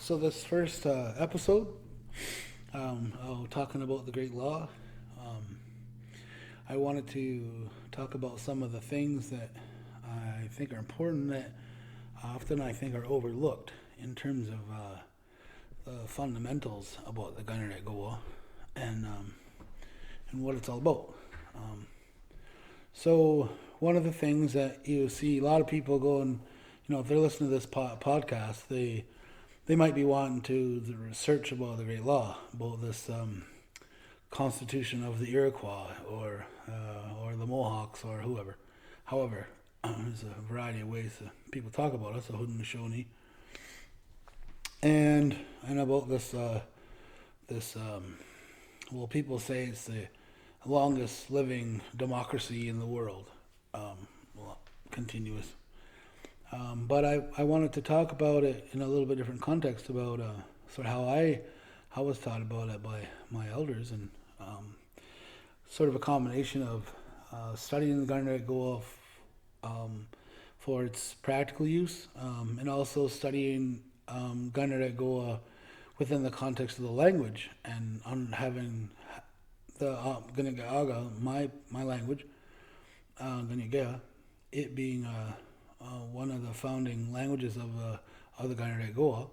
So this first episode, talking about the Great Law, um, I wanted to talk about some of the things that I think are important that often I think are overlooked in terms of the fundamentals about the Kayenerekowa and and what it's all about. Um, so one of the things that you see a lot of people going, if they're listening to this podcast, they might be wanting to research about the Great Law, about this Constitution of the Iroquois or the Mohawks or whoever. However, there's a variety of ways that people talk about us, the Haudenosaunee, and about this. Well, people say it's the longest living democracy in the world, well, continuous. But I wanted to talk about it in a little bit different context about sort of how I was taught about it by my elders, and sort of a combination of studying the Kayenerekowa for its practical use, and also studying Kayenerekowa within the context of the language, and having the Kanenhariyo, my language, Kanenhariyo, it being one of the founding languages of the Kayenerekowa,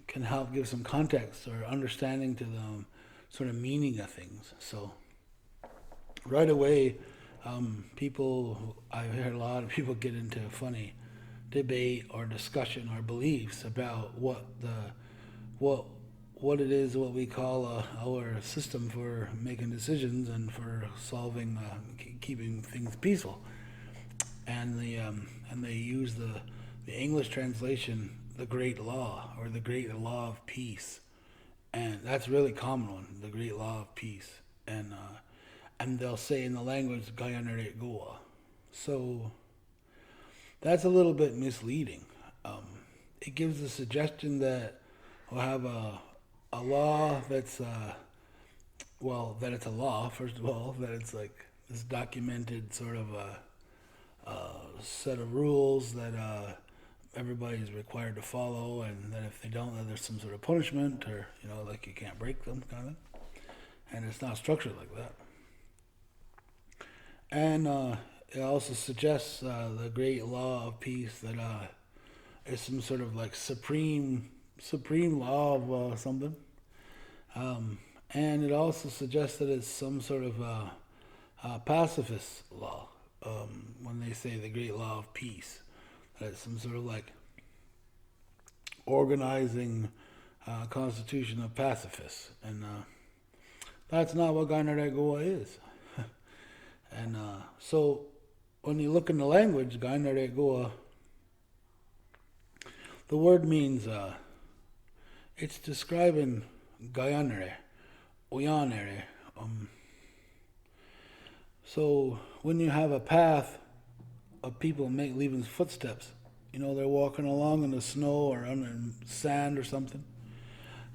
can help give some context or understanding to the sort of meaning of things. So right away, I heard a lot of people get into funny debate or discussion or beliefs about what what it is, what we call our system for making decisions and for solving, keeping things peaceful. And they use the English translation, the Great Law, or the Great Law of Peace, and that's a really common one, the Great Law of Peace, and they'll say in the language Kayenerekowa. So that's a little bit misleading. It gives the suggestion that we'll have a law that's that it's a law, first of all, that it's like this documented sort of a set of rules that everybody's required to follow, and that if they don't, then there's some sort of punishment, or like you can't break them, kind of thing. And it's not structured like that. And it also suggests the great law of peace that is some sort of like supreme law of something. And it also suggests that it's some sort of pacifist law. When they say the great law of peace, that it's some sort of like organizing constitution of pacifists, and that's not what Kayenerekowa is. And so when you look in the language, Kayenerekowa, the word means it's describing Kayenere, Oyanere. So when you have a path of people leaving footsteps, they're walking along in the snow or on the sand or something,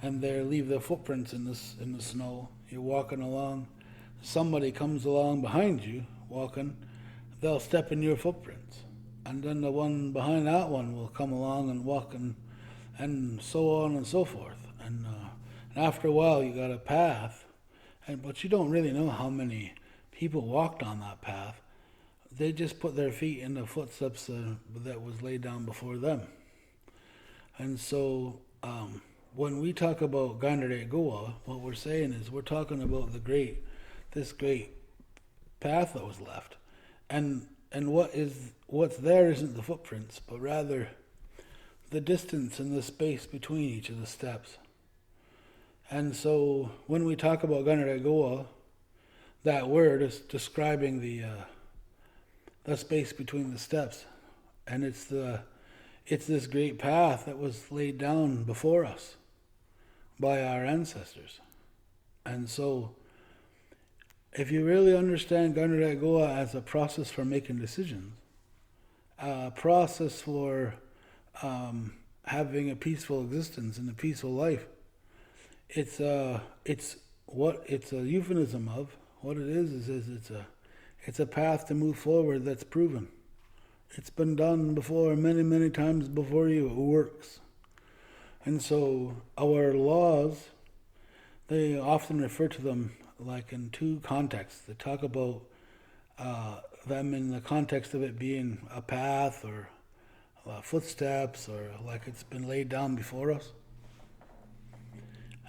and they leave their footprints in the snow. You're walking along, somebody comes along behind you walking, they'll step in your footprints, and then the one behind that one will come along and walk, and so on and so forth. And after a while, you got a path, but you don't really know how many people walked on that path. They just put their feet in the footsteps that was laid down before them. And so when we talk about Kayenerekowa, what we're saying is we're talking about this great path that was left. And what's there isn't the footprints, but rather the distance and the space between each of the steps. And so when we talk about Kayenerekowa, that word is describing the space between the steps, and it's this great path that was laid down before us by our ancestors. And so, if you really understand Kayenerekowa as a process for making decisions, a process for having a peaceful existence and a peaceful life, it's a euphemism of what it is it's a path to move forward that's proven. It's been done before, many, many times before you. It works. And so our laws, they often refer to them like in two contexts. They talk about them in the context of it being a path or footsteps or like it's been laid down before us.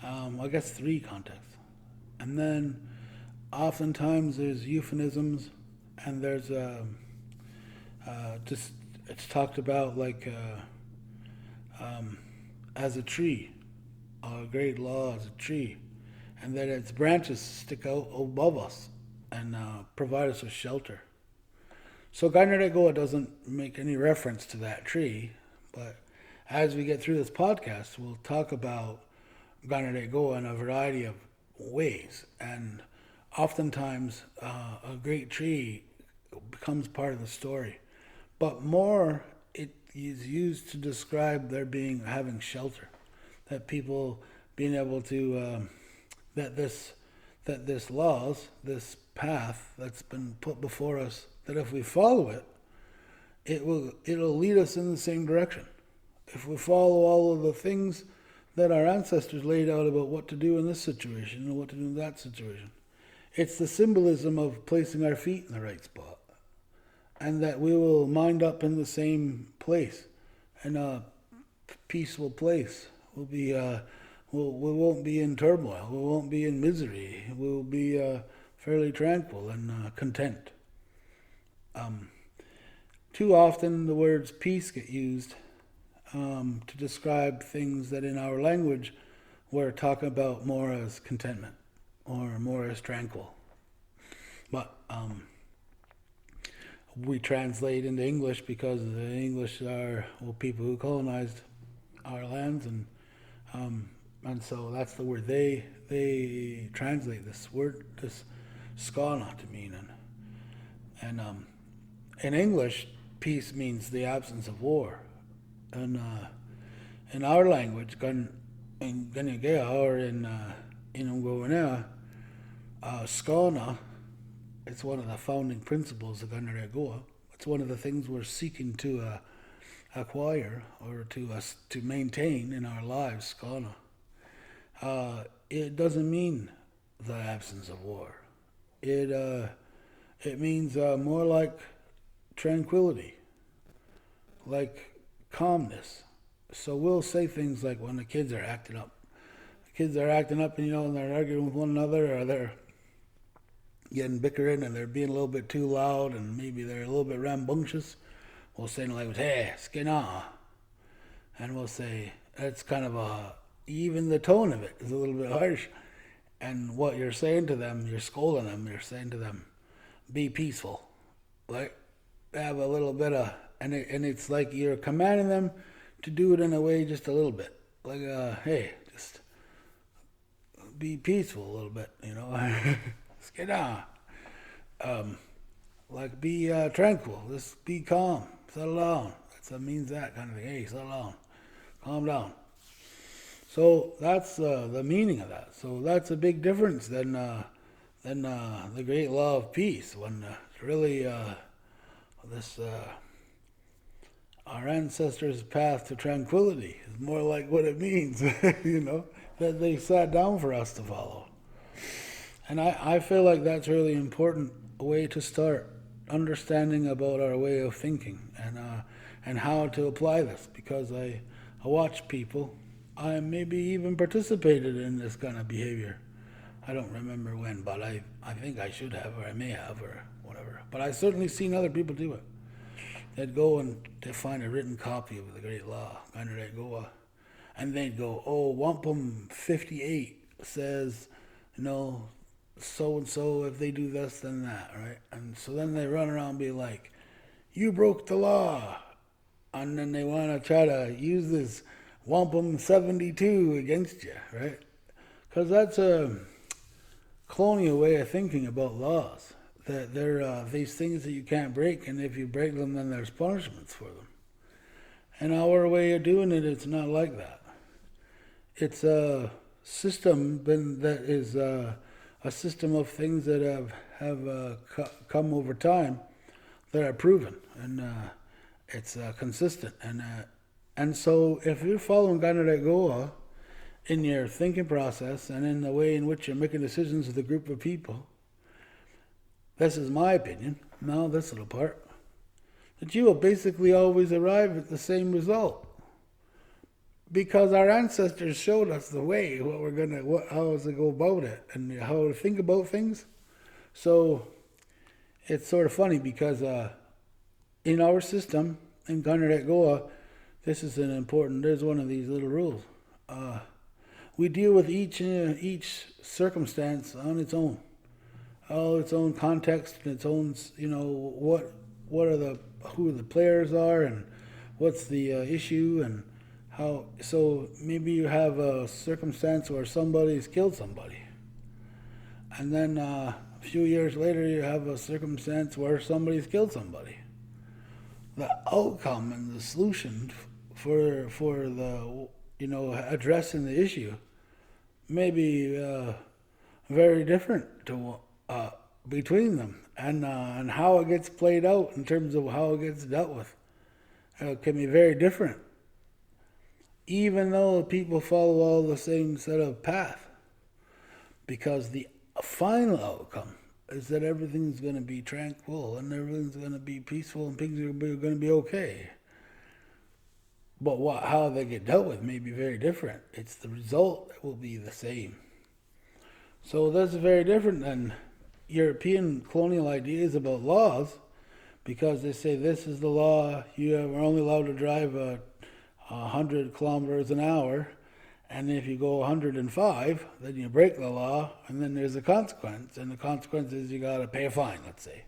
I guess three contexts. And then oftentimes there's euphemisms and there's just it's talked about like as a tree, a great law as a tree, and that its branches stick out above us and provide us with shelter. So Kanenhariyo doesn't make any reference to that tree, but as we get through this podcast, we'll talk about Kanenhariyo in a variety of ways, and oftentimes a great tree becomes part of the story, but more it is used to describe there being having shelter, that people being able to that this laws, this path that's been put before us, that if we follow it, it'll lead us in the same direction. If we follow all of the things that our ancestors laid out about what to do in this situation and what to do in that situation, it's the symbolism of placing our feet in the right spot, and that we will wind up in the same place, in a peaceful place. We'll be we won't be in turmoil. We won't be in misery. We'll be fairly tranquil and content. Too often the words peace get used to describe things that in our language we're talking about more as contentment or more as tranquil. But we translate into English because the English are people who colonized our lands, and so that's the word they translate this word, this skana, to mean. And in English, peace means the absence of war. And in our language, in Kanenhariyo or in Kayenerekowa, skana, it's one of the founding principles of Kanenhariyo. It's one of the things we're seeking to acquire or to maintain in our lives, skana. It doesn't mean the absence of war. It means more like tranquility, like calmness. So we'll say things like when the kids are acting up. The kids are acting up and they're arguing with one another, or they're getting bickering and they're being a little bit too loud and maybe they're a little bit rambunctious. We'll say in the language, hey, skina. And we'll say, it's kind of even the tone of it is a little bit harsh. And what you're saying to them, you're scolding them, you're saying to them, be peaceful. Like, have a little bit of, and it's like you're commanding them to do it in a way just a little bit. Like, hey, just be peaceful a little bit, Skina. Like, be tranquil, just be calm, settle down. That means that kind of thing. Hey, settle down, calm down. So that's the meaning of that. So that's a big difference than the great law of peace, when really our ancestors' path to tranquility is more like what it means, that they sat down for us to follow. And I feel like that's really important way to start understanding about our way of thinking and how to apply this, because I watch people. I maybe even participated in this kind of behavior. I don't remember when, but I think I should have, or I may have, or whatever. But I've certainly seen other people do it. They'd go and they find a written copy of the great law, Kanenhariyo, and they'd go, Wampum 58 says, so-and-so, if they do this, then that, right? And so then they run around and be like, you broke the law. And then they want to try to use this Wampum 72 against you, right? Because that's a colonial way of thinking about laws. That they're these things that you can't break, and if you break them, then there's punishments for them. And our way of doing it, it's not like that. It's a system that is a system of things that have come over time that are proven, and it's consistent, and And so if you're following Kayenerekowa in your thinking process and in the way in which you're making decisions with a group of people, this is my opinion, now this little part, that you will basically always arrive at the same result. Because our ancestors showed us the way, how to go about it, and how to think about things. So it's sort of funny because in our system, in Kayenerekowa, this is there's one of these little rules. We deal with each circumstance on its own, all its own context and its own, who the players are and what's the issue and how. So maybe you have a circumstance where somebody's killed somebody, and then a few years later you have a circumstance where somebody's killed somebody. The outcome and the solution for the addressing the issue may be very different to between them, and how it gets played out in terms of how it gets dealt with can be very different, even though people follow all the same set of path, because the final outcome is that everything's going to be tranquil and everything's going to be peaceful and things are going to be okay. But how they get dealt with may be very different. It's the result that will be the same. So that's very different than European colonial ideas about laws, because they say this is the law, you are only allowed to drive 100 kilometers an hour, and if you go 105, then you break the law, and then there's a consequence, and the consequence is you got to pay a fine, let's say.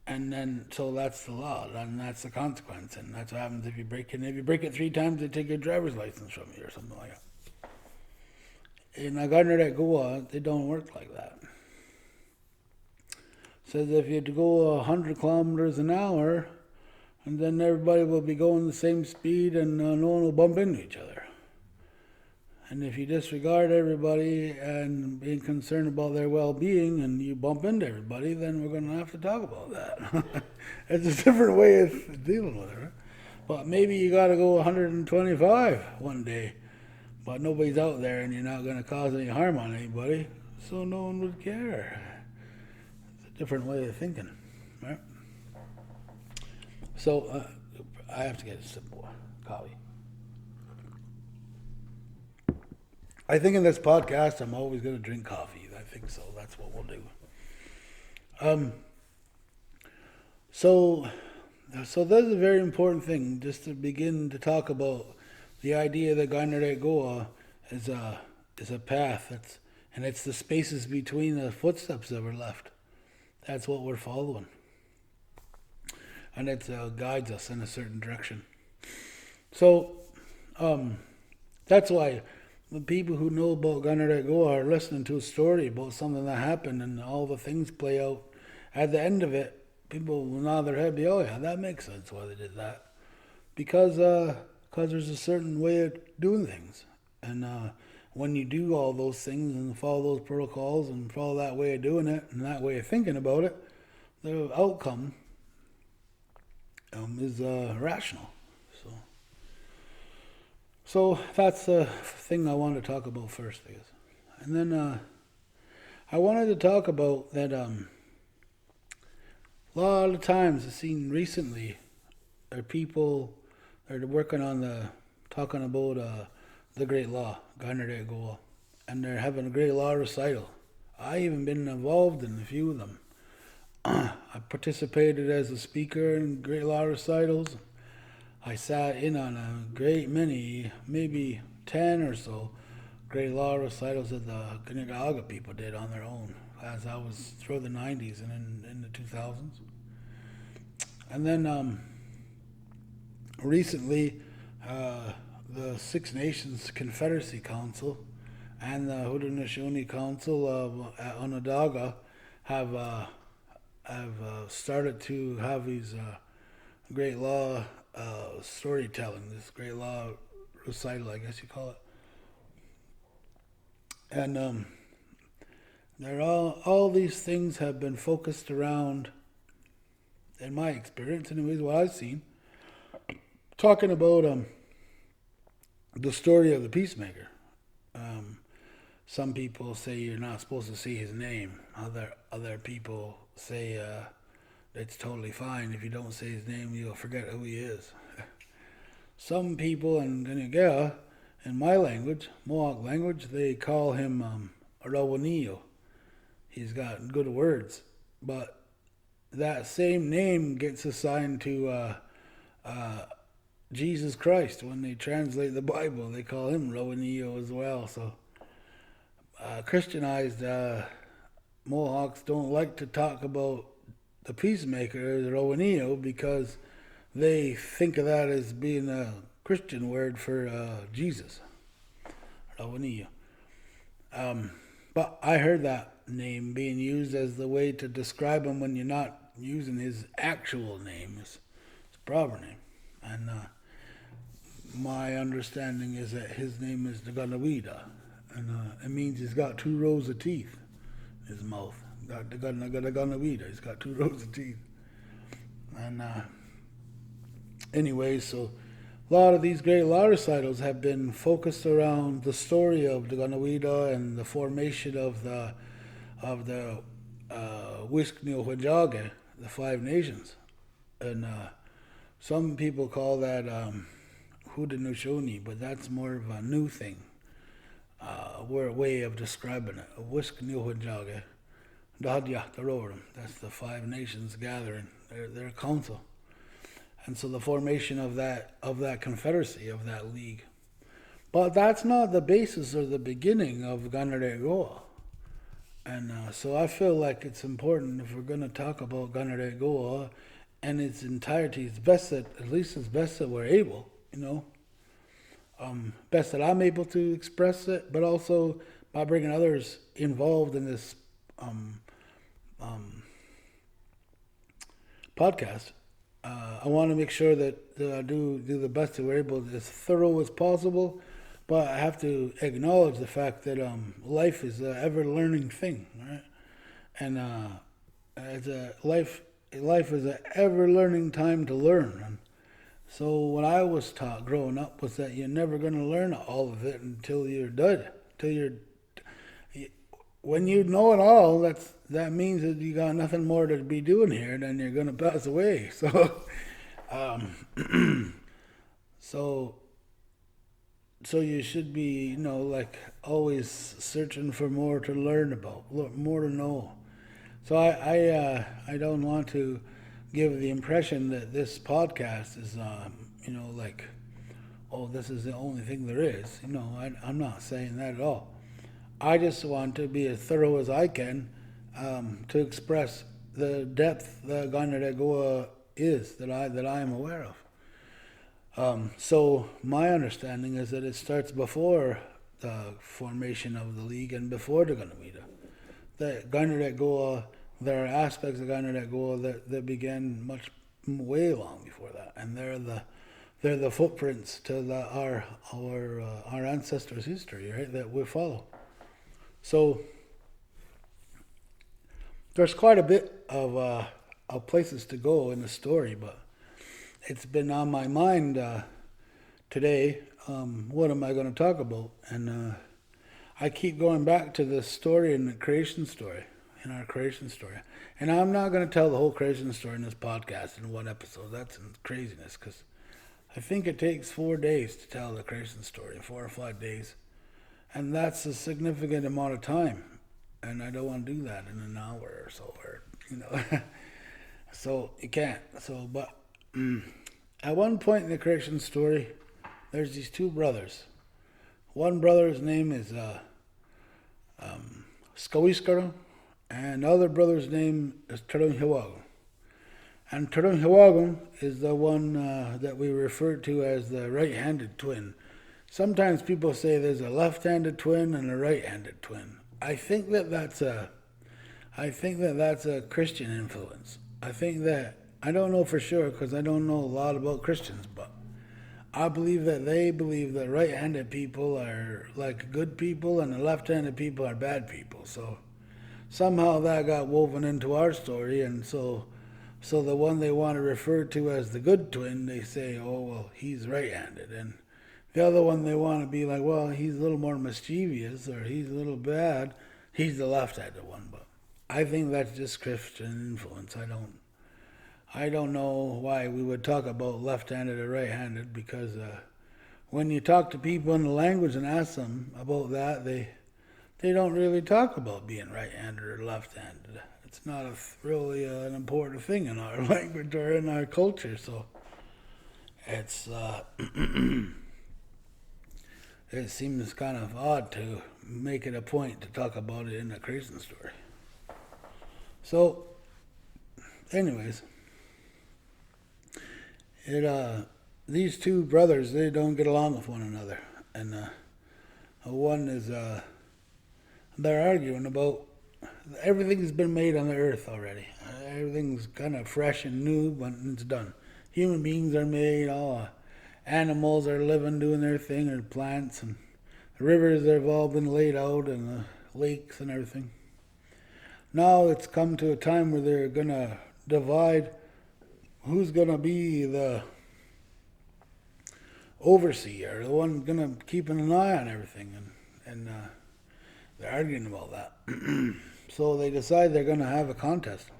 And then, so that's the law, and that's the consequence, and that's what happens if you break it. And if you break it 3 times, they take your driver's license from you or something like that. In Kayenerekowa, they don't work like that. It says if you go 100 kilometers an hour, and then everybody will be going the same speed, and no one will bump into each other. And if you disregard everybody and being concerned about their well-being and you bump into everybody, then we're going to have to talk about that. It's a different way of dealing with it. Right? But maybe you got to go 125 one day, but nobody's out there and you're not going to cause any harm on anybody, so no one would care. It's a different way of thinking, right? So I have to get a sip of coffee. I think in this podcast, I'm always going to drink coffee. I think so. That's what we'll do. So that's a very important thing, just to begin to talk about the idea that Kayenerekowa is a path. And it's the spaces between the footsteps that were left. That's what we're following. And it guides us in a certain direction. So that's why the people who know about Kayenerekowa are listening to a story about something that happened and all the things play out. At the end of it, people will nod their head, oh yeah, that makes sense why they did that. Because there's a certain way of doing things. And when you do all those things and follow those protocols and follow that way of doing it and that way of thinking about it, the outcome is rational. So that's the thing I wanted to talk about first, I guess. And then I wanted to talk about that a lot of times I've seen recently are people that are working on talking about the Great Law, Kayenerekowa, and they're having a Great Law recital. I even been involved in a few of them. I participated as a speaker in Great Law recitals. I sat in on a great many, maybe 10 or so, Great Law recitals that the Kanenhariyo people did on their own, as I was through the 90s and in the 2000s. And then recently, the Six Nations Confederacy Council and the Haudenosaunee Council of Onondaga have started to have these Great Law storytelling, this Great Law recital, I guess you call it. And they're all these things have been focused around, in my experience anyways, what I've seen, talking about the story of the peacemaker. Um, some people say you're not supposed to say his name. Other people say it's totally fine if you don't say his name. You'll forget who he is. Some people in Kanenhariyo, in my language, Mohawk language, they call him Rawaniyo. He's got good words, but that same name gets assigned to Jesus Christ. When they translate the Bible, they call him Rawaniyo as well. So Christianized Mohawks don't like to talk about the peacemaker as Rawaniyo because they think of that as being a Christian word for Jesus, Rawaniyo. But I heard that name being used as the way to describe him when you're not using his actual name, his proper name. And my understanding is that his name is Tyendinaga, and it means he's got 2 rows of teeth in his mouth. Tyendinaga, he's got 2 rows of teeth. And anyway, so a lot of these great law recitals have been focused around the story of Tyendinaga and the formation of the Wisknilhwajage, the 5 nations. And some people call that Hudanushoni, but that's more of a new thing. We're a way of describing it. Wisknilhwajage, Dahadyahtarorum. That's the 5 nations gathering, their council. And so the formation of that confederacy, of that league. But that's not the basis or the beginning of Kayenerekowa. And so I feel like it's important, if we're going to talk about Kayenerekowa and its entirety, it's best that, at least it's best that we're able, best that I'm able to express it, but also by bringing others involved in this podcast. I want to make sure that I do the best that we're able, as thorough as possible, but I have to acknowledge the fact that life is an ever-learning thing, right? And life is an ever-learning time to learn. And so what I was taught growing up was that you're never going to learn all of it until you're done. When you know it all, that means that you got nothing more to be doing here, then you're going to pass away. So you should be, like always searching for more to learn about, more to know. So I don't want to give the impression that this podcast is, like, oh, this is the only thing there is. I'm not saying that at all. I just want to be as thorough as I can to express the depth that Kayenerekowa is, that I am aware of. So my understanding is that it starts before the formation of the league and before the Kayenerekowa. The Kayenerekowa, there are aspects of Kayenerekowa that began way long before that, and they're the footprints to our ancestors' history, right? That we follow. So there's quite a bit of places to go in the story, but it's been on my mind today. What am I going to talk about? And I keep going back to the story in our creation story. And I'm not going to tell the whole creation story in this podcast in one episode. That's craziness, because I think it takes 4 days to tell the creation story, 4 or 5 days. And that's a significant amount of time. And I don't want to do that in an hour or so, So you can't. But at one point in the creation story, there's these 2 brothers. One brother's name is Skawiskara, and the other brother's name is Tyendinaga. And Tyendinaga is the one that we refer to as the right-handed twin. Sometimes people say there's a left-handed twin and a right-handed twin. I think that that's a Christian influence. I don't know for sure because I don't know a lot about Christians, but I believe that they believe that right-handed people are like good people and the left-handed people are bad people. So somehow that got woven into our story, and so So the one they want to refer to as the good twin, they say, oh, well, he's right-handed. And the other one they want to be like, well, he's a little more mischievous or he's a little bad. He's the left-handed one. But I think that's just Christian influence. I don't know why we would talk about left-handed or right-handed because when you talk to people in the language and ask them about that, they don't really talk about being right-handed or left-handed. It's not really an important thing in our language or in our culture, so it's it seems kind of odd to make it a point to talk about it in a Christian story. So, anyways, these two brothers, they don't get along with one another, and one is they're arguing about everything's been made on the earth already. Everything's kind of fresh and new, but it's done. Human beings are made, all animals are living, doing their thing, or plants, and the rivers have all been laid out, and the lakes and everything. Now it's come to a time where they're going to divide who's going to be the overseer, the one going to keep an eye on everything, and they're arguing about that. So they decide they're going to have a contest.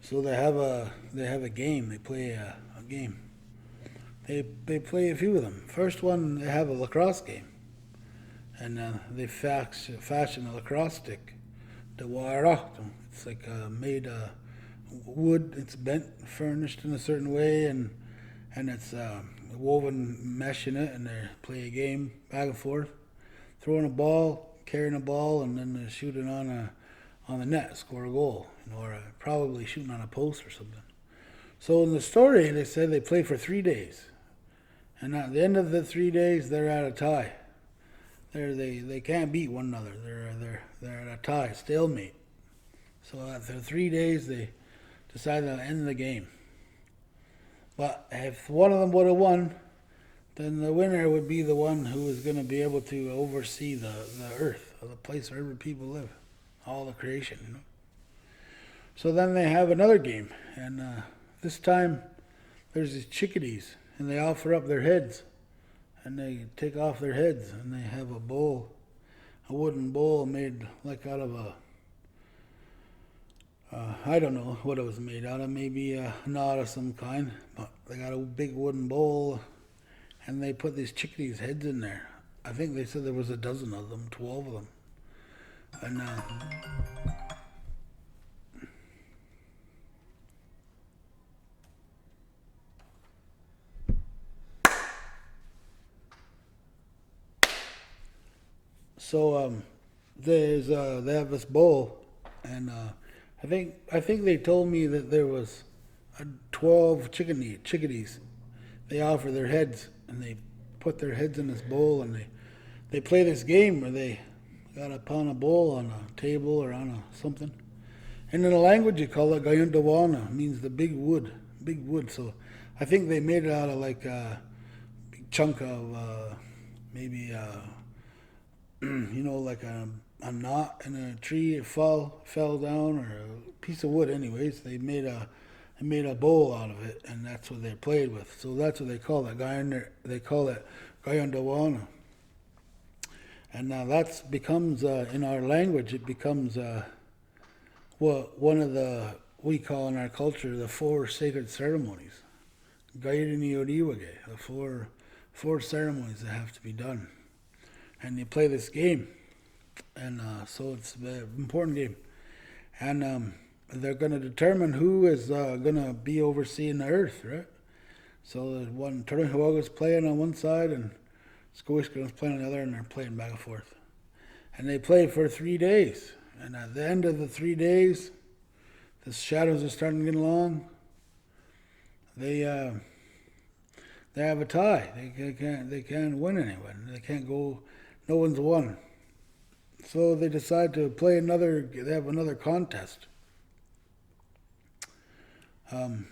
So they have a game. They play a game. They play a few of them. First one, they have a lacrosse game, and they fashion a lacrosse stick. It's like made wood. It's bent, furnished in a certain way, and it's woven mesh in it. And they play a game back and forth, throwing a ball, carrying a ball, and then shooting on the net, score a goal, or probably shooting on a post or something. So in the story, they said they play for 3 days, and at the end of the 3 days, they're at a tie. They can't beat one another. They're at a tie, stalemate. So after 3 days, they decide to end the game. But if one of them would have won, then the winner would be the one who is going to be able to oversee the earth, or the place wherever people live, all the creation. So then they have another game, and this time there's these chickadees, and they offer up their heads, and they take off their heads, and they have a bowl, a wooden bowl made like out of I don't know what it was made out of, maybe a knot of some kind, but they got a big wooden bowl, and they put these chickadees' heads in there. I think they said there was a dozen of them, 12 of them. And so they have this bowl, and I think they told me that there was 12 chickadees. They offer their heads, and they put their heads in this bowl, and they play this game where they got upon a bowl on a table or on something. And in the language you call it Tyendinaga, means the big wood. So I think they made it out of like a big chunk of maybe like a knot in a tree. It fell down, or a piece of wood. Anyways, they made a bowl out of it, and that's what they played with. So that's what they call it. They call it Tyendinaga. And now that becomes, in our language, it becomes one of we call in our culture the 4 sacred ceremonies. Kayenerekowa, the four ceremonies that have to be done. And you play this game. And so it's an important game. And they're going to determine who is going to be overseeing the earth, right? So there's one Tyendinaga is playing on one side, and Squishkin is playing on the other, and they're playing back and forth. And they play for 3 days. And at the end of the 3 days, the shadows are starting to get along. They have a tie. They can't win anyone. They can't go. No one's won. So they decide to play another. They have another contest. If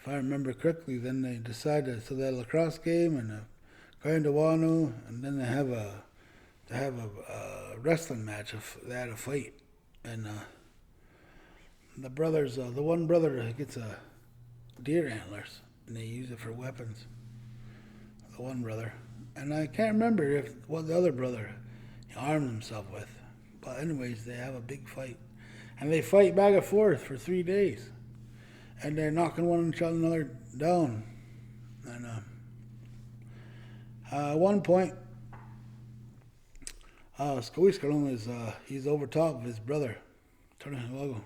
I remember correctly, then they decide so they have a lacrosse game and a Kanenhariyo, and then they have a wrestling match. They had a fight, and the one brother gets a deer antlers, and they use it for weapons. The one brother, and I can't remember what the other brother armed himself with. But anyways, they have a big fight, and they fight back and forth for 3 days, and they're knocking one another down. And at one point, Skawiskarong he's over top of his brother, Kanenhariyo,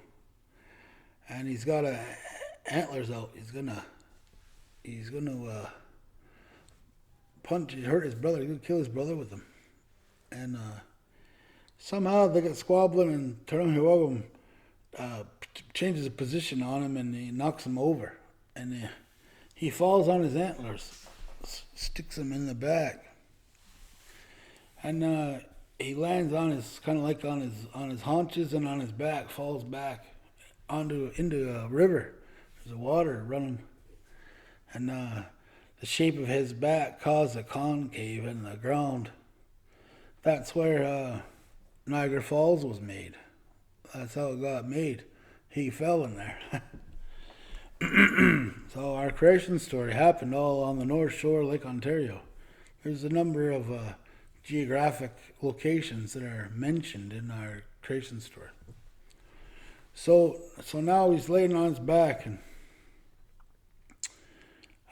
and he's got antlers out. He's gonna hurt his brother. He's gonna kill his brother with them. And somehow they get squabbling, and Kanenhariyo changes the position on him, and he knocks him over, and he falls on his antlers, sticks him in the back, and he lands on his on his haunches and on his back, falls back into a river. There's water running, and the shape of his back caused a concave in the ground. That's where Niagara Falls was made. That's how it got made. He fell in there. So our creation story happened all on the North Shore of Lake Ontario. There's a number of geographic locations that are mentioned in our creation story. So now he's laying on his back,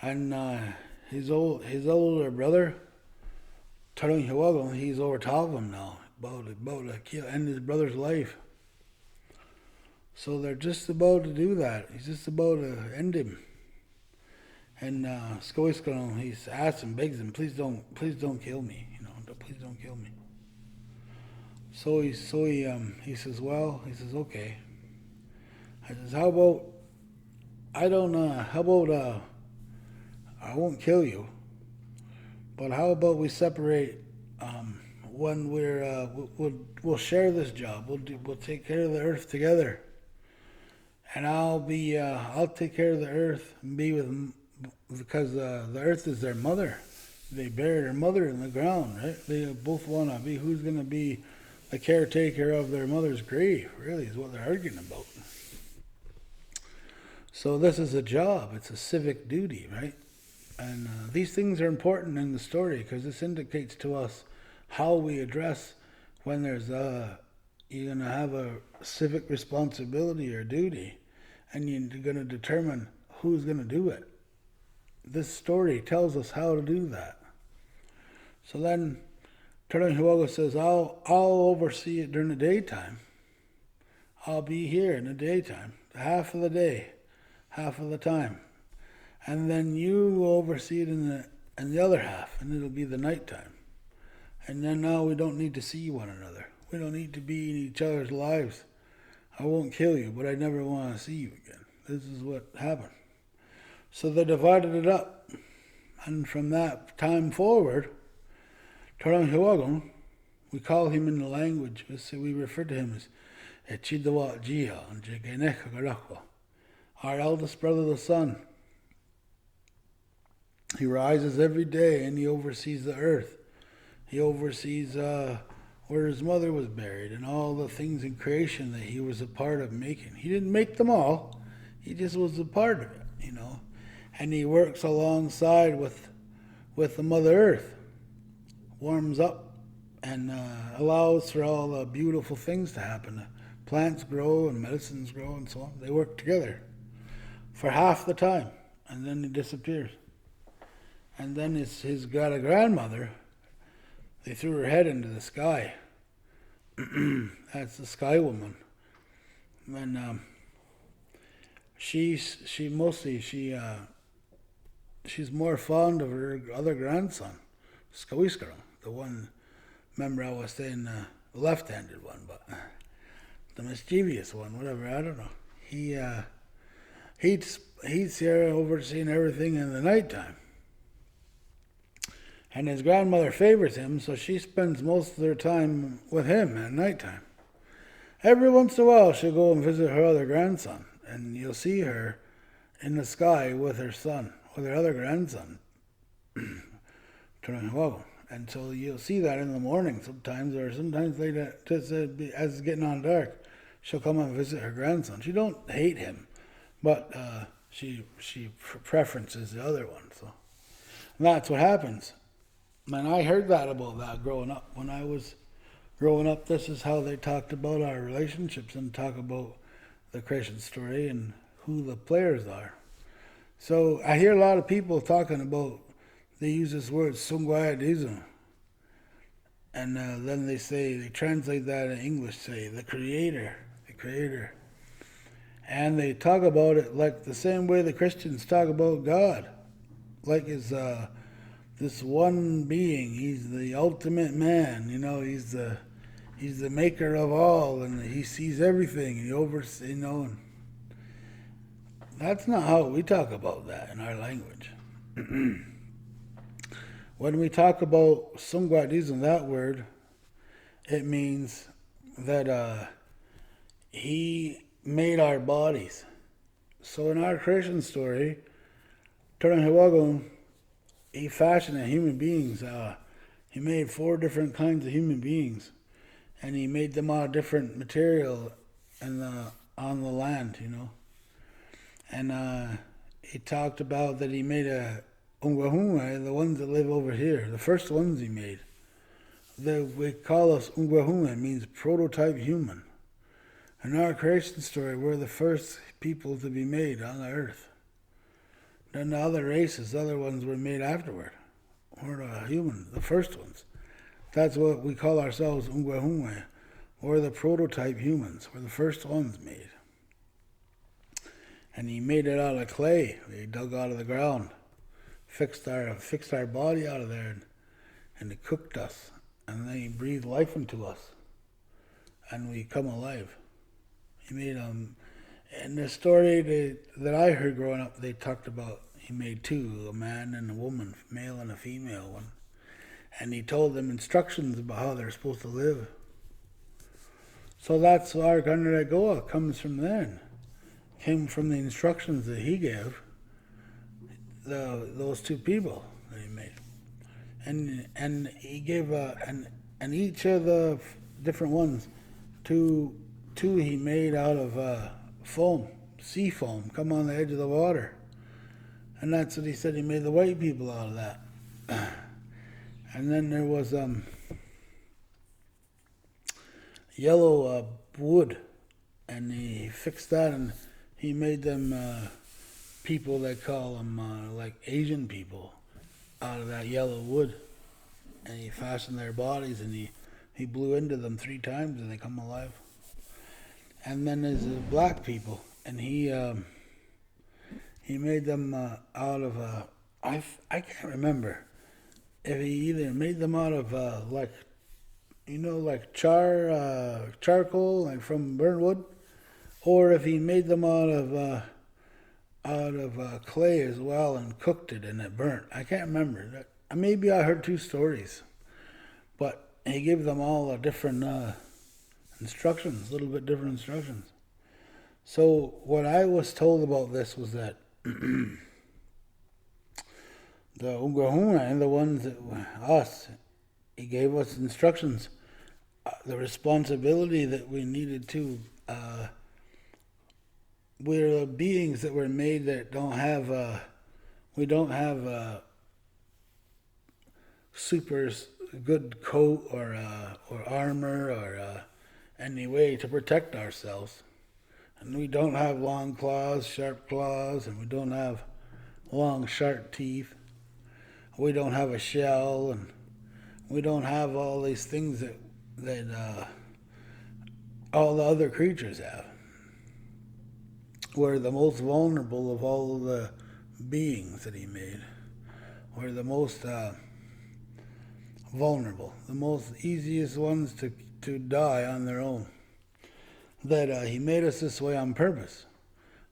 and his older brother, Tyendinaga, he's over top of him now, about to end his brother's life. So they're just about to do that. He's just about to end him. And Skawiskarong, he's asks him, begs him, please don't kill me, please don't kill me. So he says, okay. I says, how about I won't kill you, but how about we separate when we'll share this job. We'll take care of the earth together. And I'll take care of the earth and be with them, because the earth is their mother. They buried their mother in the ground, right? They both want to be, who's going to be the caretaker of their mother's grave, really, is what they're arguing about. So this is a job. It's a civic duty, right? And these things are important in the story, because this indicates to us how we address when there's you're going to have a civic responsibility or duty, and you're going to determine who's going to do it. This story tells us how to do that. So then Kanenhariyo says, I'll oversee it during the daytime. I'll be here in the daytime, half of the day, half of the time. And then you will oversee it in the other half, and it'll be the nighttime. And then now we don't need to see one another. We don't need to be in each other's lives. I won't kill you, but I never want to see you again. This is what happened. So they divided it up. And from that time forward, Kanenhariyo, we call him in the language, we refer to him as Chidawa Jiha and Kayenerekowa, our eldest brother, the sun. He rises every day and he oversees the earth. He oversees where his mother was buried and all the things in creation that he was a part of making. He didn't make them all. He just was a part of it, And he works alongside with the Mother Earth, warms up and allows for all the beautiful things to happen. Plants grow and medicines grow and so on. They work together for half the time, and then he disappears. And then his grandmother, they threw her head into the sky. That's the sky woman. And she's more fond of her other grandson, Skawiskarong, the one. Remember, I was saying the left-handed one, but the mischievous one, whatever. I don't know. He's here overseeing everything in the nighttime. And his grandmother favors him, so she spends most of her time with him at nighttime. Every once in a while, she'll go and visit her other grandson, and you'll see her in the sky with her son, with her other grandson, Kanenhariyo. And so you'll see that in the morning sometimes, or sometimes late as it's getting on dark. she'll come and visit her grandson. She don't hate him, but she preferences the other one. So and that's what happens. And I heard that about that growing up. When I was growing up, this is how they talked about our relationships and talk about the Christian story and who the players are. So I hear a lot of people talking about, they use this word sungwayadism, and then they translate that in English, say the creator, and they talk about it like the same way the Christians talk about God, like it's this one being. He's the ultimate man, he's the maker of all, and he sees everything, and he oversees, and that's not how we talk about that in our language. When we talk about sungwadism, that word, it means that he made our bodies. So in our Christian story, Kanenhariyo, he fashioned human beings. He made 4 different kinds of human beings, and he made them out of different material on the land, And he talked about that he made Ungwahume, the ones that live over here, the first ones he made. We call us Ungwahume, means prototype human. In our creation story, we're the first people to be made on the earth. Then the other races, the other ones were made afterward. We're the humans, the first ones. That's what we call ourselves, Ungwahume. We're the prototype humans. We're the first ones made. And he made it out of clay. He dug out of the ground, fixed our body out of there, and he cooked us. And then he breathed life into us, and we come alive. He made in the story that I heard growing up, they talked about he made 2, a man and a woman, male and a female one, and he told them instructions about how they're supposed to live. So that's our Kayenerekowa comes from then. Came from the instructions that he gave those 2 people that he made, and he gave and each of the different ones, two he made out of foam, sea foam, come on the edge of the water, and that's what he said. He made the white people out of that, and then there was yellow wood, and he fixed that and. He made them people, they call them like Asian people, out of that yellow wood. And he fashioned their bodies, and he blew into them 3 times and they come alive. And then there's the black people, and he made them out of, I can't remember, if he either made them out of like charcoal, like from burnt wood, or if he made them out of clay as well and cooked it and it burnt. I can't remember. Maybe I heard 2 stories, but he gave them all different instructions, a little bit different instructions. So what I was told about this was that the Ungwahume, the ones that us, he gave us instructions, the responsibility that we needed to. We're beings that were made that don't have we don't have a super good coat or armor or any way to protect ourselves, and we don't have long claws, sharp claws, and we don't have long sharp teeth. We don't have a shell, and we don't have all these things that all the other creatures have. We're the most vulnerable of all the beings that he made. We're the most vulnerable, the most easiest ones to die on their own. That he made us this way on purpose.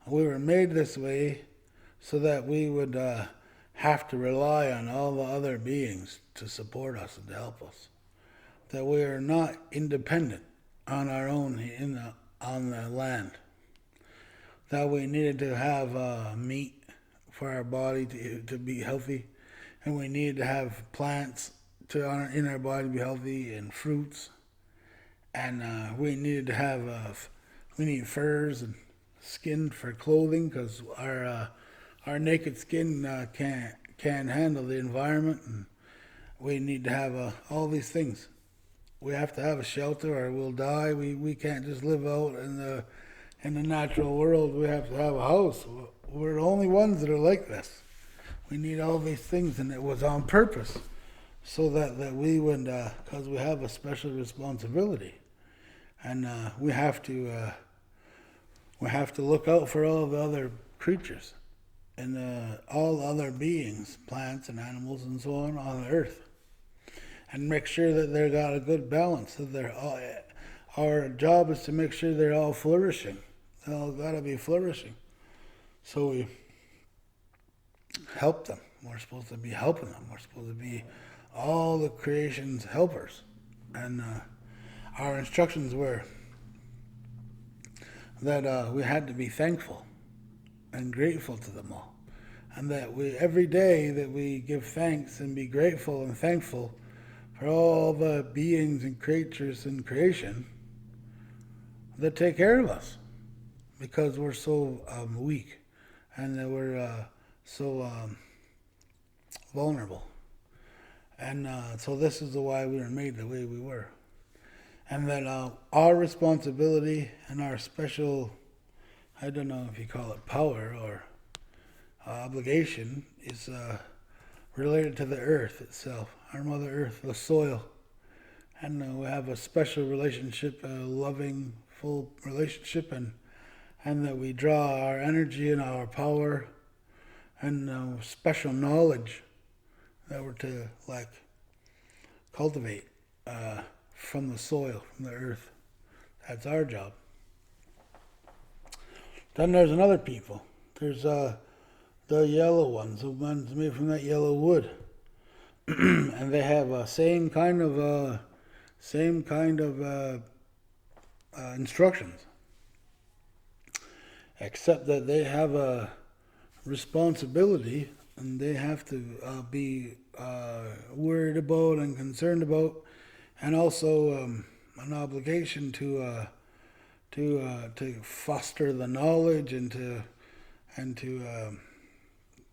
We were made this way so that we would have to rely on all the other beings to support us and to help us. That we are not independent on our own on the land. That we needed to have meat for our body to be healthy, and we needed to have plants in our body to be healthy, and fruits, and we needed to have We need furs and skin for clothing because our naked skin can't handle the environment, and we need to have all these things. We have to have a shelter or we'll die. We can't just live out in the natural world. We have to have a house. We're the only ones that are like this. We need all these things, and it was on purpose so that we would, because we have a special responsibility, and we have to look out for all the other creatures and all other beings, plants and animals and so on the earth, and make sure that they've got a good balance. That they're all, our job is to make sure they're all flourishing. They all got to be flourishing. So we help them. We're supposed to be helping them. We're supposed to be all the creation's helpers. And our instructions were that we had to be thankful and grateful to them all. And that we every day that we give thanks and be grateful and thankful for all the beings and creatures in creation that take care of us, because we're so weak and that we're so vulnerable. And so this is why we were made the way we were. And that our responsibility and our special, I don't know if you call it power or obligation, is related to the earth itself, our Mother Earth, the soil. And we have a special relationship, a loving, full relationship, and that we draw our energy and our power and special knowledge that we're to cultivate from the soil, from the earth. That's our job. Then there's another people. There's the yellow ones, the ones made from that yellow wood, and they have same kind of instructions, except that they have a responsibility and they have to be worried about and concerned about, and also an obligation to foster the knowledge and to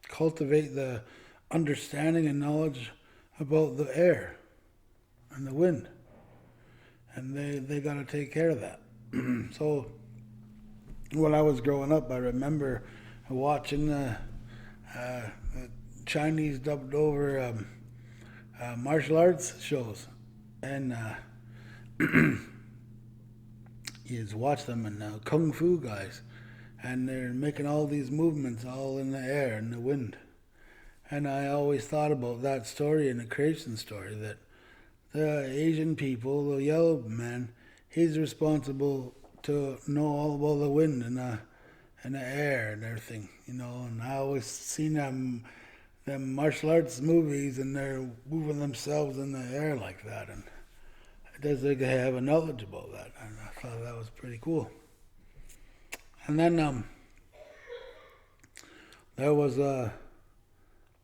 cultivate the understanding and knowledge about the air and the wind, and they got to take care of that. So when I was growing up, I remember watching the Chinese dubbed over martial arts shows, and you just watch them, and kung fu guys, and they're making all these movements all in the air and the wind. And I always thought about that story and the creation story, that the Asian people, the yellow man, he's responsible to know all about the wind and the air and everything, And I always seen them martial arts movies, and they're moving themselves in the air like that, and it does like they have a knowledge about that, and I thought that was pretty cool. And then there was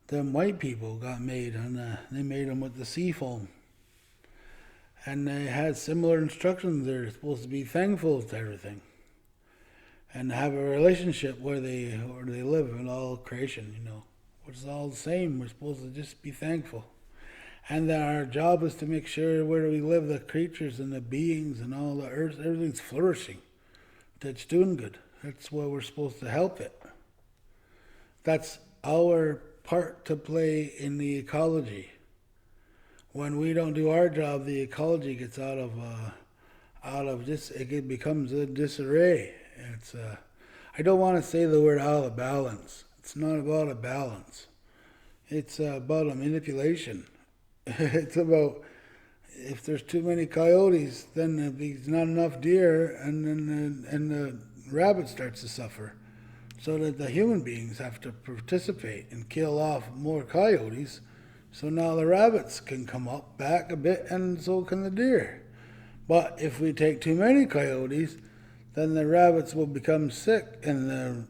them white people got made, and they made them with the sea foam, and they had similar instructions. They're supposed to be thankful to everything and have a relationship where they live in all creation, which is all the same. We're supposed to just be thankful, and that our job is to make sure where we live, the creatures and the beings and all the earth, everything's flourishing, that's doing good. That's where we're supposed to help it. That's our part to play in the ecology. When we don't do our job, the ecology gets out of this. It becomes a disarray. It's I don't want to say the word out of balance. It's not about a balance. It's about a manipulation. It's about, if there's too many coyotes, then there's not enough deer, and the rabbit starts to suffer. So that the human beings have to participate and kill off more coyotes, so now the rabbits can come up back a bit, and so can the deer. But if we take too many coyotes, then the rabbits will become sick, and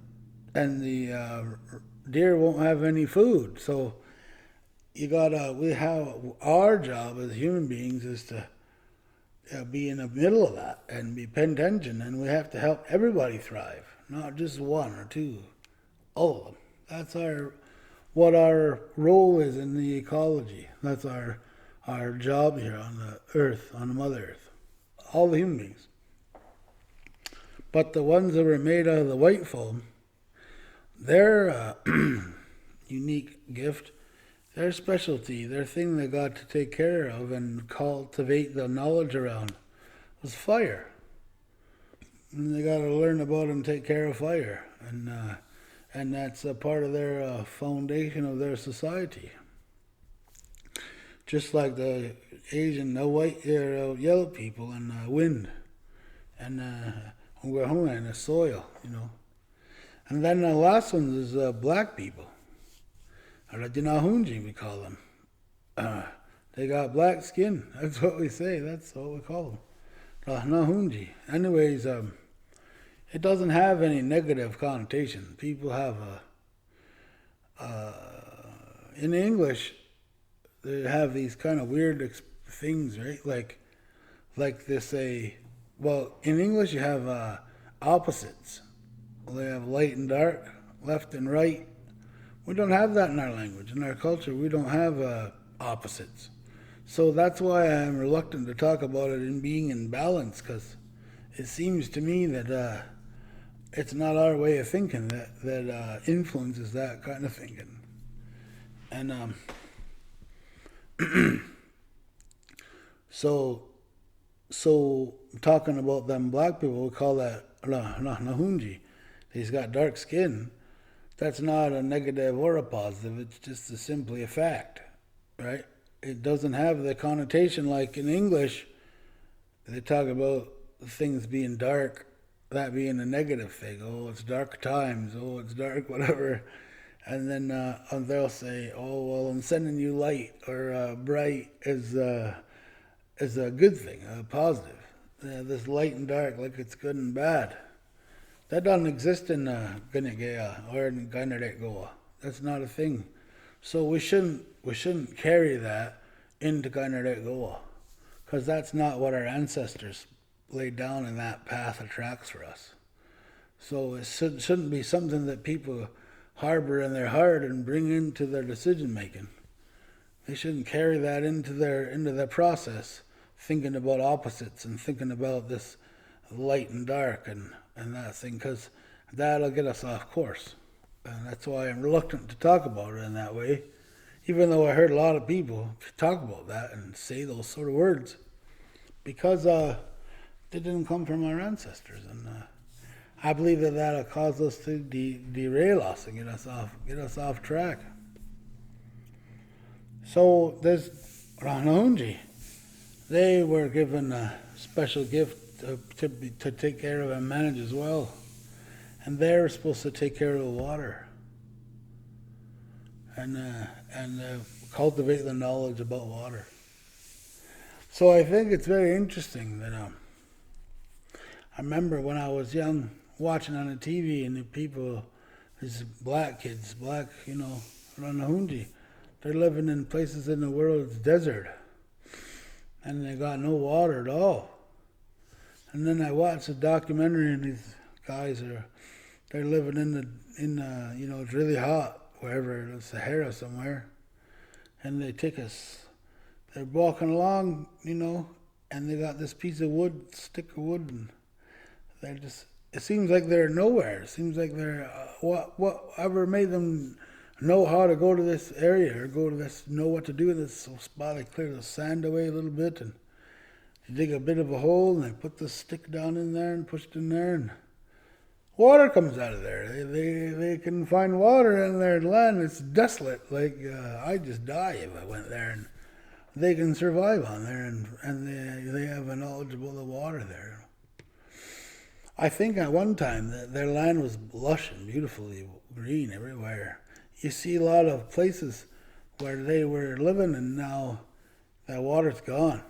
the deer won't have any food. So we have our job as human beings is to be in the middle of that and be paying attention, and we have to help everybody thrive, not just one or two, all of them. That's what our role is in the ecology. That's our job here on the earth, on the Mother Earth. All the human beings. But the ones that were made out of the white foam, their unique gift, their specialty, their thing they got to take care of and cultivate the knowledge around was fire. And they got to learn about and take care of fire. And that's a part of their foundation of their society. Just like the Asian, the white, yellow people and wind and and the soil, And then the last one is black people. Tyendinaga, we call them. They got black skin. That's what we say. That's what we call them. Tyendinaga. Anyways, it doesn't have any negative connotation. People have in English, they have these kind of weird things, right? Like they say, well, in English you have opposites. They have light and dark, left and right. We don't have that in our language. In our culture, we don't have opposites. So that's why I'm reluctant to talk about it in being in balance, because it seems to me that it's not our way of thinking that influences that kind of thinking. And so talking about them black people, we call that Nahunji. He's got dark skin. That's not a negative or a positive. It's just simply a fact, right? It doesn't have the connotation like in English. They talk about things being dark, that being a negative thing. Oh, it's dark times. Oh, it's dark whatever. And then they'll say, oh, well, I'm sending you light or bright is a good thing, a positive. This light and dark, like it's good and bad. That doesn't exist in Kayenerekowa or in Kayenerekowa. That's not a thing. So we shouldn't carry that into Kayenerekowa, because that's not what our ancestors laid down in that path of tracks for us. So it shouldn't be something that people harbor in their heart and bring into their decision making. They shouldn't carry that into their process, thinking about opposites and thinking about this light and dark and that thing, because that'll get us off course. And that's why I'm reluctant to talk about it in that way, even though I heard a lot of people talk about that and say those sort of words, because they didn't come from our ancestors. And I believe that'll cause us to derail us and get us off track. So there's Ranahunji. They were given a special gift to take care of and manage as well. And they're supposed to take care of the water and cultivate the knowledge about water. So I think it's very interesting that I remember when I was young watching on the TV and the people, these black kids, Ranahunji, they're living in places in the world that's desert, and they got no water at all. And then I watched a documentary, and these guys they're living in it's really hot wherever, the Sahara somewhere, and they're walking along, and they got this piece of wood, stick of wood, and it seems like they're nowhere. It seems like they're, whatever made them know how to go to this area or know what to do with this spot. They clear the sand away a little bit and they dig a bit of a hole and they put the stick down in there and push it in there, and water comes out of there. They can find water in their land. It's desolate. Like, I'd just die if I went there, and they can survive on there, and they have a knowledge about the water there. I think at one time that their land was lush and beautifully green everywhere. You see a lot of places where they were living and now that water's gone.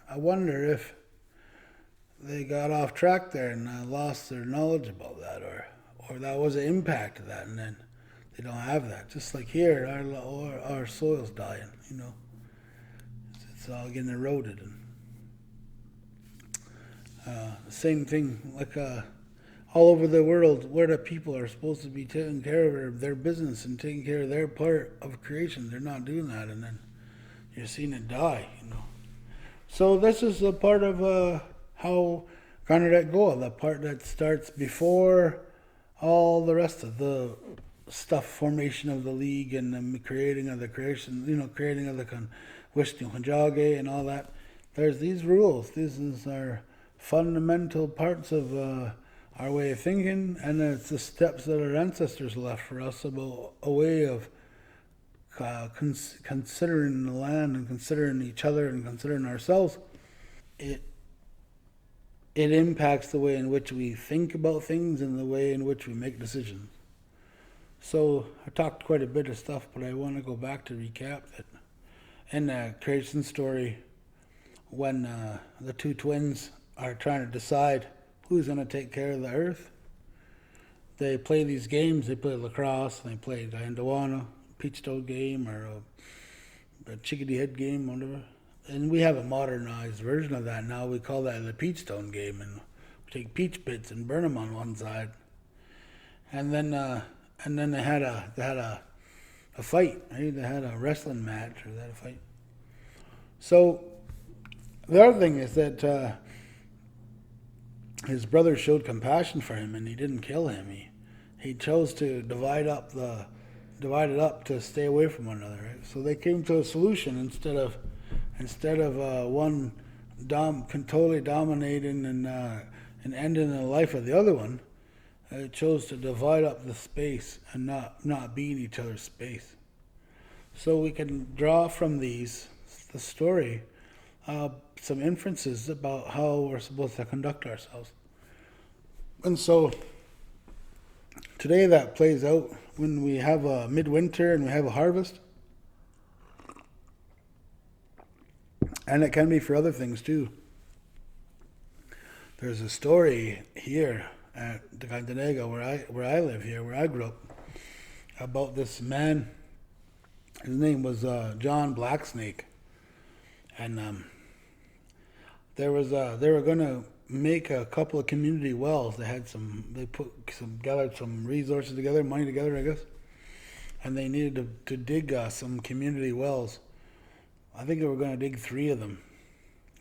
I wonder if they got off track there and lost their knowledge about that, or that was an impact of that, and then they don't have that. Just like here, our soil's dying. It's all getting eroded. Same thing, like all over the world, where the people are supposed to be taking care of their business and taking care of their part of creation, they're not doing that, and then you're seeing it die. So this is a part of how Kayenerekowa, the part that starts before all the rest of the stuff, formation of the league and the creating of the creation, creating of the Wishnu Hanjage and all that. There's these rules. These are fundamental parts of our way of thinking, and it's the steps that our ancestors left for us about a way of considering the land and considering each other and considering ourselves. It it impacts the way in which we think about things and the way in which we make decisions. So I talked quite a bit of stuff, but I want to go back to recap that. In the creation story, when the two twins are trying to decide who's going to take care of the earth, they play these games. They play lacrosse, and they play Tyendinaga, peach stone game, or a chickadee head game, whatever. And we have a modernized version of that now. We call that the peach stone game, and we take peach bits and burn them on one side. And then they had a fight. Right? They had a wrestling match, or they had a fight. So the other thing is that his brother showed compassion for him, and he didn't kill him. He chose to divide it up to stay away from one another. Right? So they came to a solution instead of one totally dominating and ending the life of the other one. It chose to divide up the space and not be in each other's space. So we can draw from the story, some inferences about how we're supposed to conduct ourselves. And so today that plays out when we have a midwinter and we have a harvest. And it can be for other things too. There's a story here at the Tyendinaga where I live here, where I grew up, about this man. His name was John Blacksnake, and they were going to make a couple of community wells. They gathered some resources together, money together, I guess, and they needed to dig some community wells. I think they were going to dig 3 of them.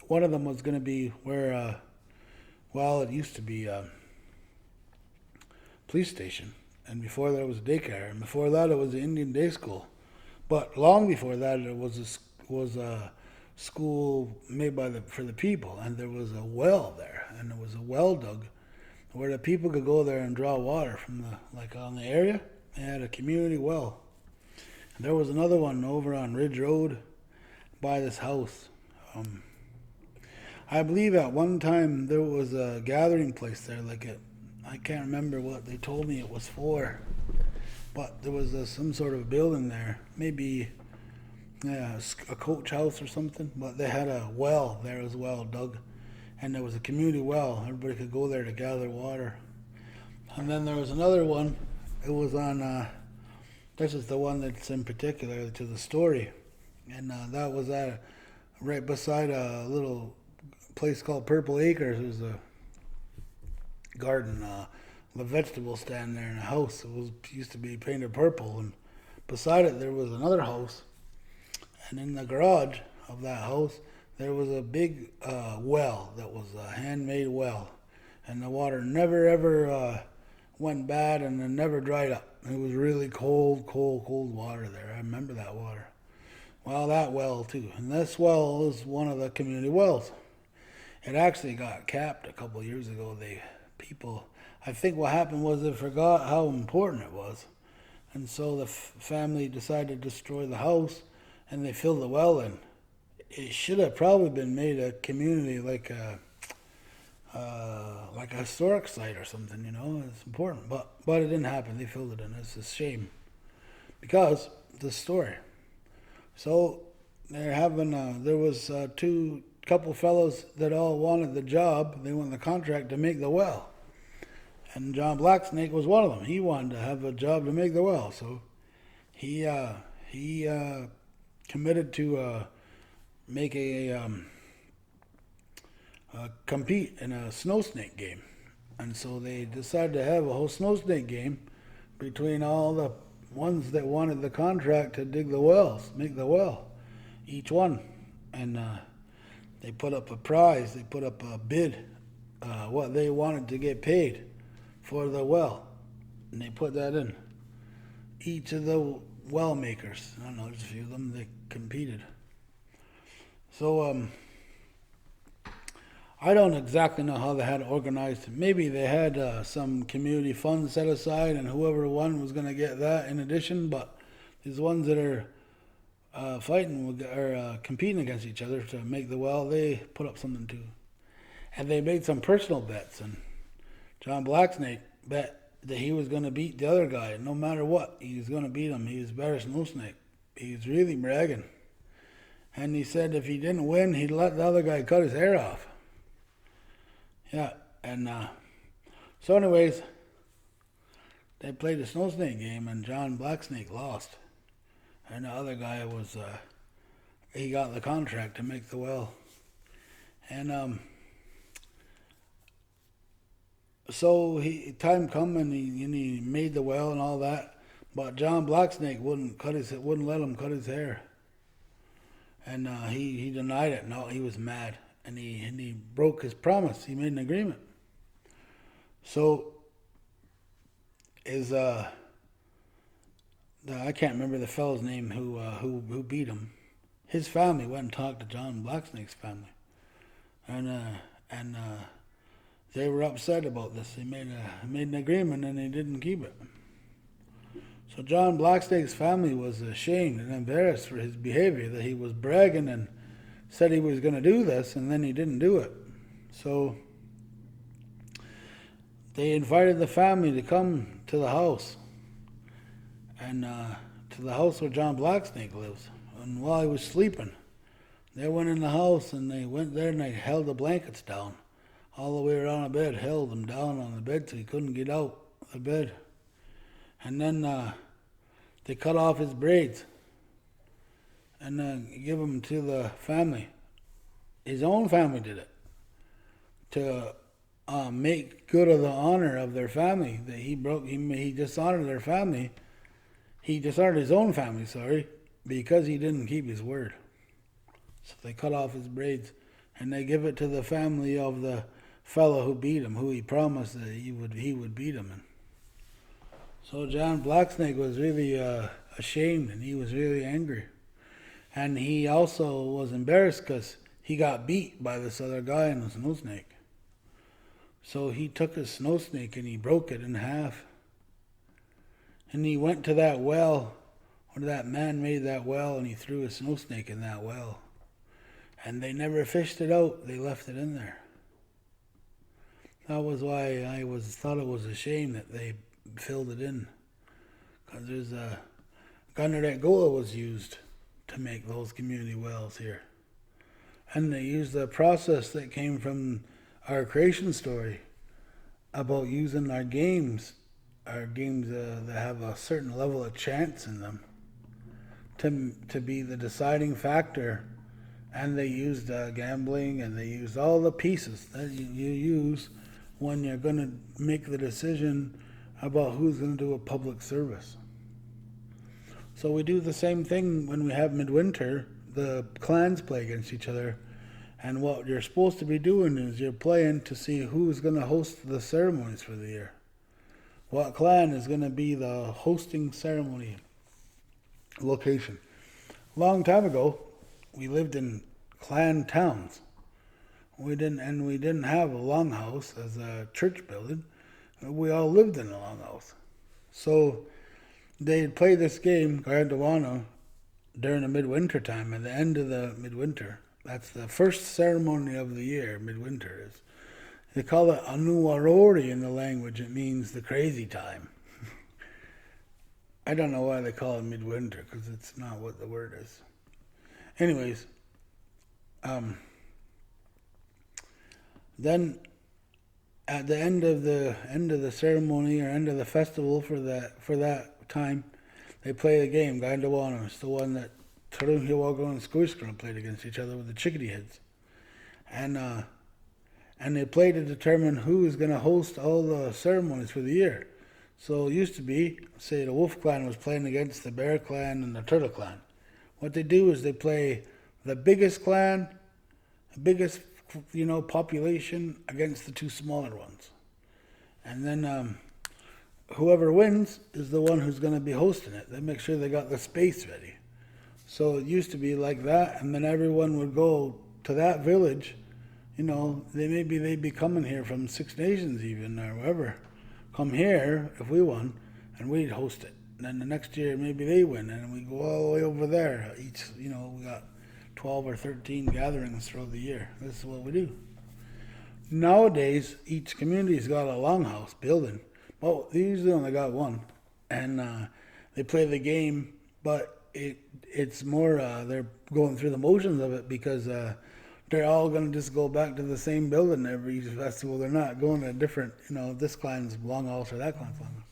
One of them was going to be where, it used to be a police station, and before that it was a daycare, and before that it was an Indian day school. But long before that it was a school made for the people, and there was a well there, and there was a well dug where the people could go there and draw water from on the area. They had a community well. And there was another one over on Ridge Road by this house. I believe at one time there was a gathering place there, I can't remember what they told me it was for, but there was some sort of building there, maybe a coach house or something, but they had a well there as well dug, and there was a community well. Everybody could go there to gather water. And then there was another one. It was on, this is the one that's in particular to the story, and that was right beside a little place called Purple Acres. There's a garden, a vegetable stand there, and a house. It used to be painted purple, and beside it there was another house. And in the garage of that house, there was a big well that was a handmade well, and the water never ever went bad, and it never dried up. It was really cold water there. I remember that water. Well, that well too, and this well is one of the community wells. It actually got capped a couple of years ago. I think what happened was they forgot how important it was, and so the family decided to destroy the house, and they filled the well in. It should have probably been made a community, like a historic site or something. It's important, but it didn't happen. They filled it in. It's a shame because the story. So there was couple fellows that all wanted the job. They wanted the contract to make the well, and John Blacksnake was one of them. He wanted to have a job to make the well, so he committed to make a compete in a snow snake game. And so they decided to have a whole snow snake game between all the ones that wanted the contract to dig the wells, make the well, each one. And they put up a prize, they put up a bid, what they wanted to get paid for the well. And they put that in. Each of the well makers, I don't know, there's a few of them, they competed. So, I don't exactly know how they had it organized. Maybe they had some community funds set aside, and whoever won was going to get that in addition. But these ones that are competing against each other to make the well, they put up something too, and they made some personal bets. And John Blacksnake bet that he was going to beat the other guy, no matter what. He was going to beat him. He was better snow snake. He was really bragging, and he said if he didn't win, he'd let the other guy cut his hair off. Yeah, and so anyways, they played the snow snake game, and John Blacksnake lost. And the other guy was, he got the contract to make the well. And so time come and he made the well and all that, but John Blacksnake wouldn't let him cut his hair. And he denied it. No, he was mad. And he broke his promise. He made an agreement. So I can't remember the fellow's name who beat him. His family went and talked to John Blacksnake's family, and they were upset about this. They made an agreement and they didn't keep it. So John Blacksnake's family was ashamed and embarrassed for his behavior, that he was bragging and said he was going to do this, and then he didn't do it. So they invited the family to come to the house, and to the house where John Blacksnake lives. And while he was sleeping, they went in the house, and they went there and they held the blankets down all the way around the bed, held them down on the bed so he couldn't get out of the bed. And then they cut off his braids and give them to the family. His own family did it to make good of the honor of their family that he broke. He dishonored their family. He dishonored his own family, because he didn't keep his word. So they cut off his braids and they give it to the family of the fellow who beat him, who he promised that he would beat him. And so John Blacksnake was really ashamed, and he was really angry. And he also was embarrassed because he got beat by this other guy in the snow snake. So he took his snow snake and he broke it in half. And he went to that well, where that man made that well, and he threw a snow snake in that well. And they never fished it out. They left it in there. That was why I thought it was a shame that they filled it in. Because there's Kayenerekowa was used to make those community wells here. And they used the process that came from our creation story about using our games that have a certain level of chance in them to be the deciding factor. And they used gambling, and they used all the pieces that you use when you're going to make the decision about who's going to do a public service. So we do the same thing when we have midwinter. The clans play against each other, and what you're supposed to be doing is you're playing to see who's going to host the ceremonies for the year. What clan is going to be the hosting ceremony location. A long time ago, we lived in clan towns. We didn't have a longhouse as a church building. We all lived in a longhouse. So they'd play this game, Kanenhariyo, during the midwinter time, at the end of the midwinter. That's the first ceremony of the year, midwinter is. They call it Anuwarori in the language. It means the crazy time. I don't know why they call it midwinter, because it's not what the word is. Anyways, then at the end of the ceremony or end of the festival for that time, they play the game, Tyendinaga. It's the one that Kanenhariyo and Squishkran played against each other with the chickadee heads. And and they play to determine who is going to host all the ceremonies for the year. So it used to be, say, the Wolf Clan was playing against the Bear Clan and the Turtle Clan. What they do is they play the biggest clan, the biggest, population against the two smaller ones. And then whoever wins is the one who's going to be hosting it. They make sure they got the space ready. So it used to be like that, and then everyone would go to that village. They'd be coming here from Six Nations even, or wherever. Come here if we won, and we'd host it. And then the next year maybe they win, and we go all the way over there. We got 12 or 13 gatherings throughout the year. This is what we do. Nowadays, each community's got a longhouse building. Well, they usually only got one, and they play the game, but it's more they're going through the motions of it because they're all going to just go back to the same building every festival. They're not going to different, this clan's longhouse or that clan's longhouse.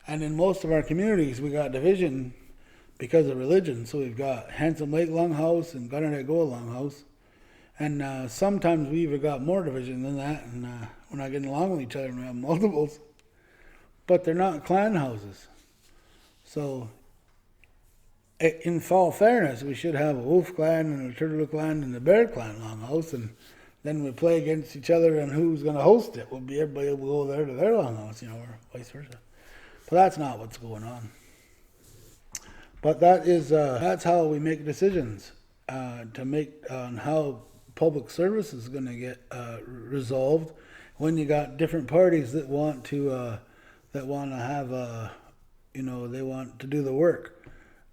And in most of our communities, we got division because of religion. So we've got Handsome Lake Longhouse and Kayenerekowa Longhouse. And sometimes we even got more division than that, and we're not getting along with each other and we have multiples. But they're not clan houses. So in all fairness, we should have a Wolf Clan and a Turtle Clan and a Bear Clan longhouse, and then we play against each other and who's going to host it. Everybody will go there to their longhouse, or vice versa. But that's not what's going on. But that's how we make decisions to make on how public service is going to get resolved when you got different parties that want to have they want to do the work.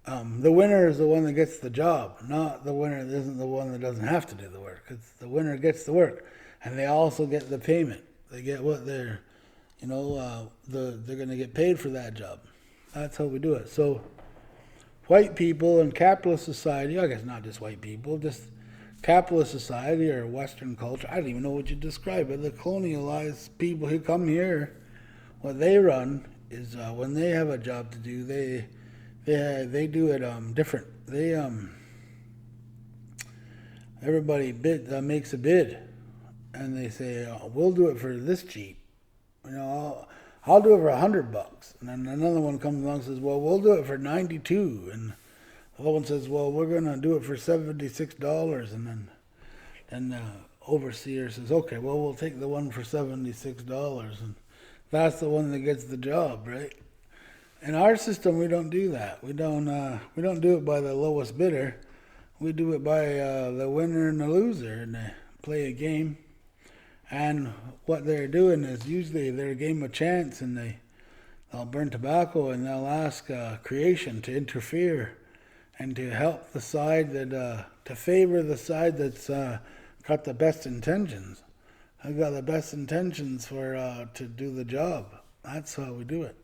The winner is the one that gets the job, not the winner isn't the one that doesn't have to do the work. It's the winner gets the work, and they also get the payment. They get what they're going to get paid for that job. That's how we do it. So white people in capitalist society, I guess not just white people, just capitalist society or Western culture, I don't even know what you describe it. The colonialized people who come here, what they run is when they have a job to do, they do it different. Everybody makes a bid, and they say, we'll do it for this cheap. I'll do it for $100. And then another one comes along and says, well, we'll do it for $92. And the other one says, well, we're going to do it for $76. And then the overseer says, okay, well, we'll take the one for $76. And that's the one that gets the job, right? In our system, we don't do that. We don't do it by the lowest bidder. We do it by the winner and the loser, and they play a game. And what they're doing is usually they're a game of chance, and they'll burn tobacco and they'll ask creation to interfere and to help the side to favor the side that's got the best intentions. I've got the best intentions for to do the job. That's how we do it.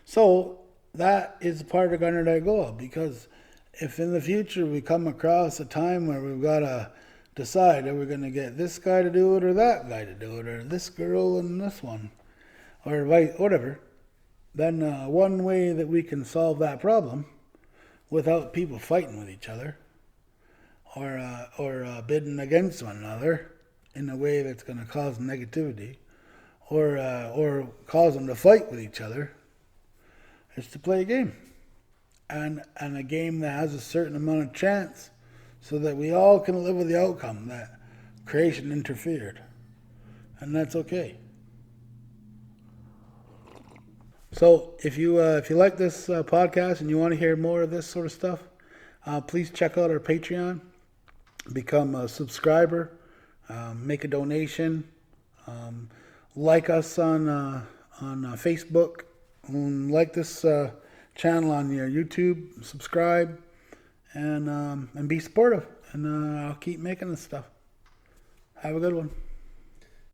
So that is part of Kanenhariyo, because if in the future we come across a time where we've got to decide, are we going to get this guy to do it or that guy to do it, or this girl and this one, or whatever, then one way that we can solve that problem without people fighting with each other or bidding against one another in a way that's going to cause negativity or cause them to fight with each other is to play a game. And a game that has a certain amount of chance so that we all can live with the outcome that creation interfered. And that's okay. So if you like this podcast and you want to hear more of this sort of stuff, please check out our Patreon, become a subscriber, make a donation, like us on Facebook, like this channel on your YouTube, subscribe, and be supportive. And I'll keep making this stuff. Have a good one.